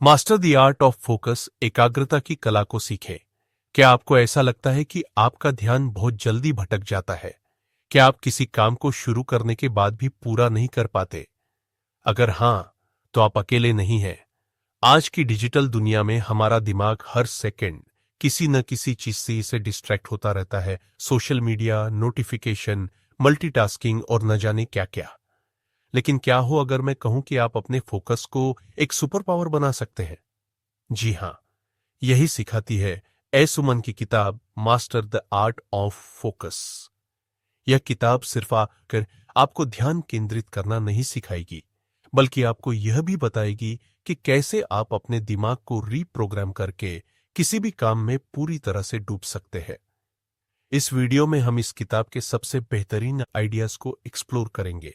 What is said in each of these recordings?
Master the art of focus, एकाग्रता की कला को सीखें। क्या आपको ऐसा लगता है कि आपका ध्यान बहुत जल्दी भटक जाता है? क्या आप किसी काम को शुरू करने के बाद भी पूरा नहीं कर पाते? अगर हां, तो आप अकेले नहीं हैं। आज की डिजिटल दुनिया में हमारा दिमाग हर सेकंड किसी न किसी चीज से इसे डिस्ट्रैक्ट होता रहता है। सोशल मीडिया, नोटिफिकेशन, मल्टीटास्किंग और न जाने क्या क्या। लेकिन क्या हो अगर मैं कहूं कि आप अपने फोकस को एक सुपर पावर बना सकते हैं? जी हां, यही सिखाती है ए सुमन की किताब master the art of focus. यह किताब सिर्फ आकर आपको ध्यान केंद्रित करना नहीं सिखाएगी, बल्कि आपको यह भी बताएगी कि कैसे आप अपने दिमाग को रीप्रोग्राम करके किसी भी काम में पूरी तरह से डूब सकते हैं। इस वीडियो में हम इस किताब के सबसे बेहतरीन आइडियाज को एक्सप्लोर करेंगे,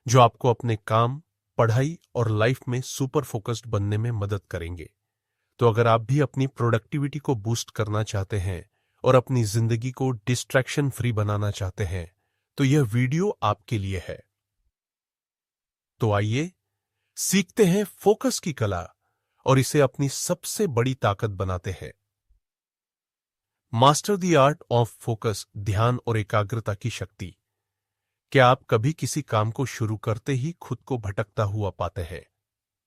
जो आपको अपने काम, पढ़ाई और लाइफ में सुपर फोकस्ड बनने में मदद करेंगे। तो अगर आप भी अपनी प्रोडक्टिविटी को बूस्ट करना चाहते हैं और अपनी जिंदगी को डिस्ट्रैक्शन फ्री बनाना चाहते हैं, तो यह वीडियो आपके लिए है। तो आइए सीखते हैं फोकस की कला और इसे अपनी सबसे बड़ी ताकत बनाते हैं। Master the art of focus, ध्यान और एकाग्रता की शक्ति। क्या आप कभी किसी काम को शुरू करते ही खुद को भटकता हुआ पाते हैं,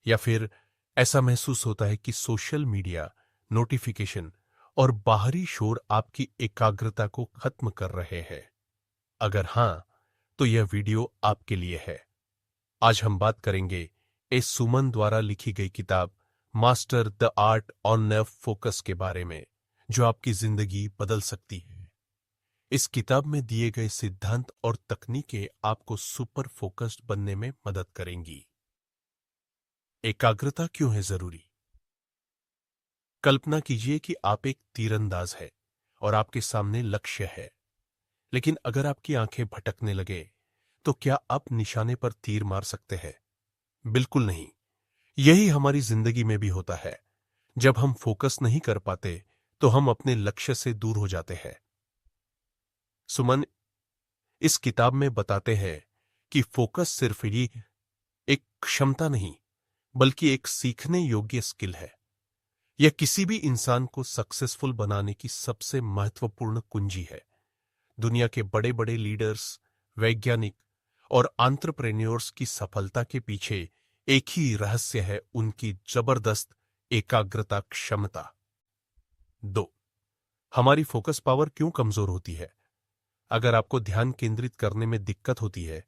या फिर ऐसा महसूस होता है कि सोशल मीडिया, नोटिफिकेशन और बाहरी शोर आपकी एकाग्रता को खत्म कर रहे हैं? अगर हां, तो यह वीडियो आपके लिए है। आज हम बात करेंगे एस सुमन द्वारा लिखी गई किताब master the art on focus के बारे में, जो आपकी जिंदगी बदल सकती है। इस किताब में दिए गए सिद्धांत और तकनीकें आपको सुपर फोकस्ड बनने में मदद करेंगी। एकाग्रता क्यों है जरूरी? कल्पना कीजिए कि आप एक तीरंदाज है और आपके सामने लक्ष्य है, लेकिन अगर आपकी आंखें भटकने लगे, तो क्या आप निशाने पर तीर मार सकते हैं? बिल्कुल नहीं। यही हमारी जिंदगी में भी होता है। जब हम फोकस नहीं कर पाते, तो हम अपने लक्ष्य से दूर हो जाते हैं। सुमन इस किताब में बताते हैं कि फोकस सिर्फ ये एक क्षमता नहीं, बल्कि एक सीखने योग्य स्किल है। यह किसी भी इंसान को सक्सेसफुल बनाने की सबसे महत्वपूर्ण कुंजी है। दुनिया के बड़े बड़े लीडर्स, वैज्ञानिक और एंटरप्रेन्योर्स की सफलता के पीछे एक ही रहस्य है, उनकी जबरदस्त एकाग्रता क्षमता। 2. हमारी फोकस पावर क्यों कमजोर होती है? अगर आपको ध्यान केंद्रित करने में दिक्कत होती है,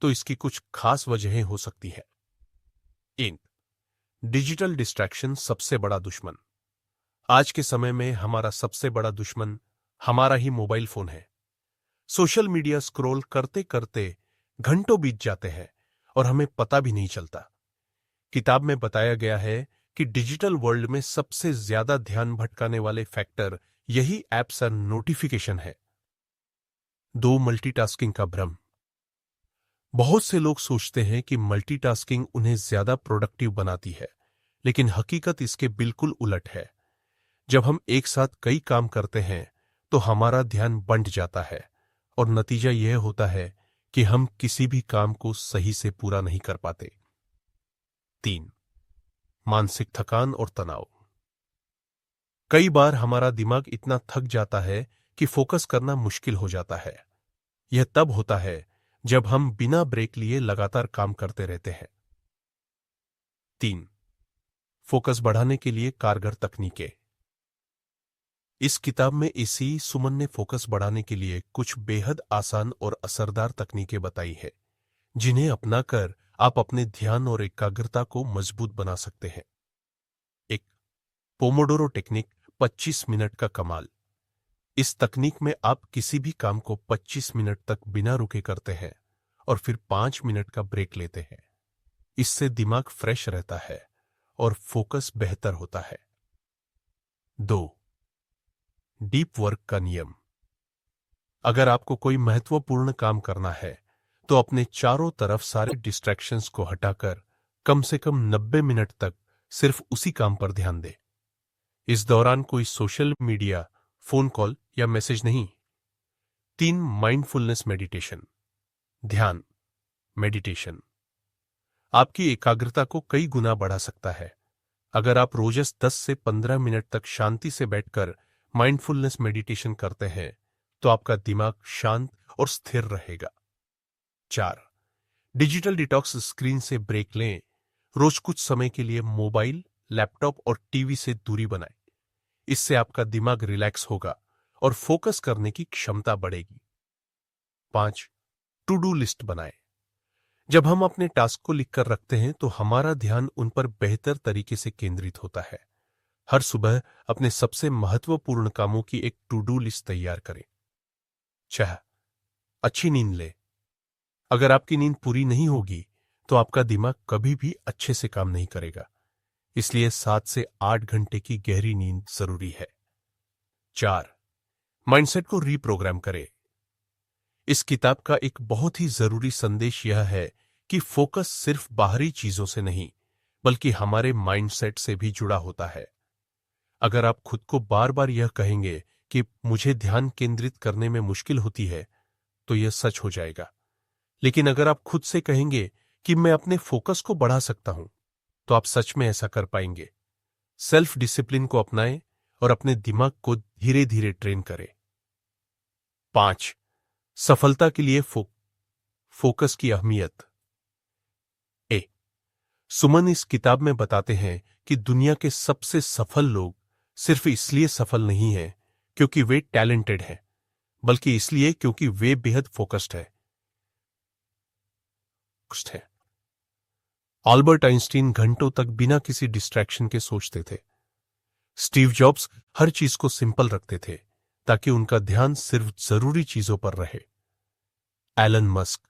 तो इसकी कुछ खास वजहें हो सकती है। 1. डिजिटल डिस्ट्रैक्शन सबसे बड़ा दुश्मन। आज के समय में हमारा सबसे बड़ा दुश्मन हमारा ही मोबाइल फोन है। सोशल मीडिया स्क्रॉल करते करते घंटों बीत जाते हैं और हमें पता भी नहीं चलता। किताब में बताया गया है कि डिजिटल वर्ल्ड में सबसे ज्यादा ध्यान भटकाने वाले फैक्टर यही एप्स और नोटिफिकेशन है। 2. मल्टीटास्किंग का भ्रम। बहुत से लोग सोचते हैं कि मल्टीटास्किंग उन्हें ज्यादा प्रोडक्टिव बनाती है, लेकिन हकीकत इसके बिल्कुल उलट है। जब हम एक साथ कई काम करते हैं, तो हमारा ध्यान बंट जाता है और नतीजा यह होता है कि हम किसी भी काम को सही से पूरा नहीं कर पाते। 3. मानसिक थकान और तनाव। कई बार हमारा दिमाग इतना थक जाता है कि फोकस करना मुश्किल हो जाता है। यह तब होता है जब हम बिना ब्रेक लिए लगातार काम करते रहते हैं। 3. फोकस बढ़ाने के लिए कारगर तकनीकें। इस किताब में इसी सुमन ने फोकस बढ़ाने के लिए कुछ बेहद आसान और असरदार तकनीकें बताई है, जिन्हें अपनाकर आप अपने ध्यान और एकाग्रता को मजबूत बना सकते हैं। 1. पोमोडोरो टेक्निक, 25 मिनट का कमाल। इस तकनीक में आप किसी भी काम को 25 मिनट तक बिना रुके करते हैं और फिर 5 मिनट का ब्रेक लेते हैं। इससे दिमाग फ्रेश रहता है और फोकस बेहतर होता है। 2. डीप वर्क का नियम। अगर आपको कोई महत्वपूर्ण काम करना है, तो अपने चारों तरफ सारे डिस्ट्रैक्शंस को हटाकर कम से कम 90 मिनट तक सिर्फ उसी काम पर ध्यान दें। इस दौरान कोई सोशल मीडिया, फोन कॉल या मैसेज नहीं। 3. माइंडफुलनेस मेडिटेशन, ध्यान मेडिटेशन आपकी एकाग्रता को कई गुना बढ़ा सकता है। अगर आप रोज 10 से 15 मिनट तक शांति से बैठकर माइंडफुलनेस मेडिटेशन करते हैं तो आपका दिमाग शांत और स्थिर रहेगा। 4. Digital detox. स्क्रीन से ब्रेक लें। रोज कुछ समय के लिए मोबाइल, लैपटॉप और टीवी से दूरी बनाएं। इससे आपका दिमाग रिलैक्स होगा और फोकस करने की क्षमता बढ़ेगी। 5. टू डू लिस्ट बनाएं। जब हम अपने टास्क को लिखकर रखते हैं तो हमारा ध्यान उन पर बेहतर तरीके से केंद्रित होता है। हर सुबह अपने सबसे महत्वपूर्ण कामों की एक टू डू लिस्ट तैयार करें। 6. अच्छी नींद लें। अगर आपकी नींद पूरी नहीं होगी तो आपका दिमाग कभी भी अच्छे से काम नहीं करेगा, इसलिए 7 से 8 घंटे की गहरी नींद जरूरी है। 4. माइंडसेट को रीप्रोग्राम करें। इस किताब का एक बहुत ही जरूरी संदेश यह है कि फोकस सिर्फ बाहरी चीजों से नहीं बल्कि हमारे माइंडसेट से भी जुड़ा होता है। अगर आप खुद को बार बार यह कहेंगे कि मुझे ध्यान केंद्रित करने में मुश्किल होती है तो यह सच हो जाएगा, लेकिन अगर आप खुद से कहेंगे कि मैं अपने फोकस को बढ़ा सकता हूं तो आप सच में ऐसा कर पाएंगे। सेल्फ डिसिप्लिन को अपनाएं और अपने दिमाग को धीरे धीरे ट्रेन करें। 5. सफलता के लिए फोकस की अहमियत। सुमन इस किताब में बताते हैं कि दुनिया के सबसे सफल लोग सिर्फ इसलिए सफल नहीं हैं क्योंकि वे टैलेंटेड हैं, बल्कि इसलिए क्योंकि वे बेहद फोकस्ड है। अल्बर्ट आइंस्टीन घंटों तक बिना किसी डिस्ट्रैक्शन के सोचते थे। स्टीव जॉब्स हर चीज को सिंपल रखते थे ताकि उनका ध्यान सिर्फ जरूरी चीजों पर रहे। एलन मस्क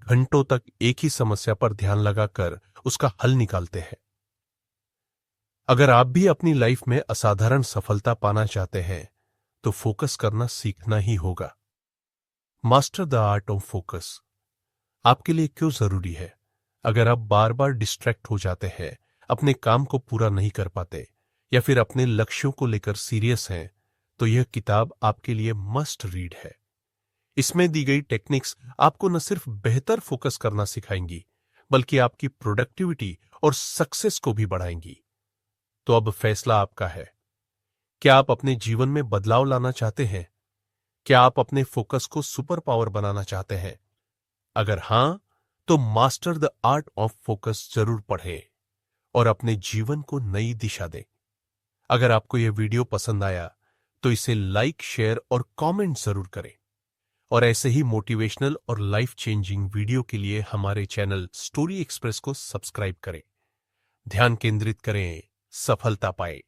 घंटों तक एक ही समस्या पर ध्यान लगाकर उसका हल निकालते हैं। अगर आप भी अपनी लाइफ में असाधारण सफलता पाना चाहते हैं तो फोकस करना सीखना ही होगा। Master the art of focus आपके लिए क्यों जरूरी है? अगर आप बार बार डिस्ट्रैक्ट हो जाते हैं, अपने काम को पूरा नहीं कर पाते या फिर अपने लक्ष्यों को लेकर सीरियस हैं, तो यह किताब आपके लिए मस्ट रीड है। इसमें दी गई टेक्निक्स आपको न सिर्फ बेहतर फोकस करना सिखाएंगी बल्कि आपकी प्रोडक्टिविटी और सक्सेस को भी बढ़ाएंगी। तो अब फैसला आपका है। क्या आप अपने जीवन में बदलाव लाना चाहते हैं? क्या आप अपने फोकस को सुपर पावर बनाना चाहते हैं? अगर हां, तो master the art of focus जरूर पढ़ें और अपने जीवन को नई दिशा दें। अगर आपको यह वीडियो पसंद आया तो इसे लाइक, शेयर और कमेंट जरूर करें और ऐसे ही मोटिवेशनल और लाइफ चेंजिंग वीडियो के लिए हमारे चैनल स्टोरी एक्सप्रेस को सब्सक्राइब करें। ध्यान केंद्रित करें, सफलता पाएं।